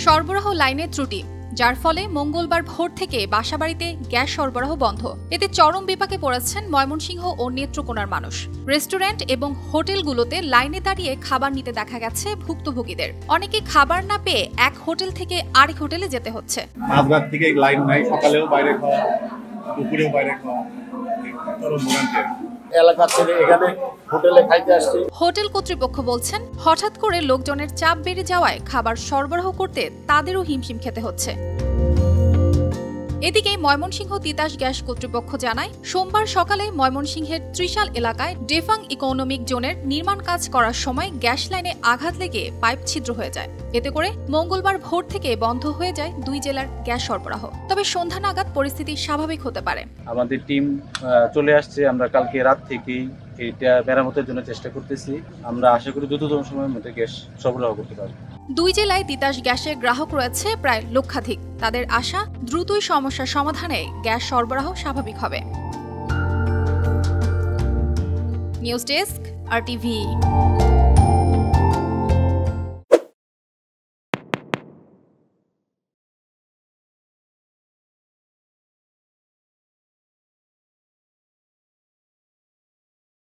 সরবরাহ লাইনে ত্রুটি, যার ফলে মঙ্গলবার ভোর থেকে বাসাবাড়িতে গ্যাস সরবরাহ বন্ধ। এতে চরম বিপাকে পড়েছেন ময়মনসিংহ ও নেত্রকোনার মানুষ। রেস্টুরেন্ট এবং হোটেলগুলোতে লাইনে দাঁড়িয়ে খাবার নিতে দেখা গেছে ভুক্তভোগীদের। অনেকে খাবার না পেয়ে এক হোটেল থেকে আরেক হোটেলে যেতে হচ্ছে। মাঝরাত থেকে লাইন নাই, সকালেও বাইরে খাওয়া, দুপুরেও বাইরে খাওয়া, এলাকা থেকে এখানে হোটেলে খাইতে আসছি। হোটেল কর্তৃপক্ষ বলছেন, হঠাৎ করে লোকজনের চাপ বেড়ে যাওয়ায় খাবার সরবরাহ করতে তাদেরও হিমশিম খেতে হচ্ছে। এদিকে ময়মনসিংহ তিতাস গ্যাস কর্তৃপক্ষ জানায়, সোমবার সকালে ময়মনসিংহের ত্রিশাল এলাকায় ডেফাং ইকোনমিক জোনের নির্মাণ কাজ করার সময় গ্যাস লাইনে আঘাত লেগে পাইপ ছিদ্র হয়ে যায়। এতে করে মঙ্গলবার ভোর থেকে বন্ধ হয়ে যায় দুই জেলার গ্যাস সরবরাহ। তবে সন্ধ্যা নাগাদ পরিস্থিতি স্বাভাবিক হতে পারে। আমাদের টিম চলে আসছে, আমরা কালকে রাত থেকেই এটা মেরামতের জন্য চেষ্টা করতেছি। আমরা আশা করি দ্রুততম সময়ের মধ্যে গ্যাস সরবরাহ করতে পারব। দুই জেলায় তিতাস গ্যাসের গ্রাহক রয়েছে প্রায় লক্ষাধিক। তাদের আশা, দ্রুতই সমস্যার সমাধানে গ্যাস সরবরাহ স্বাভাবিক হবে। News desk, RTV।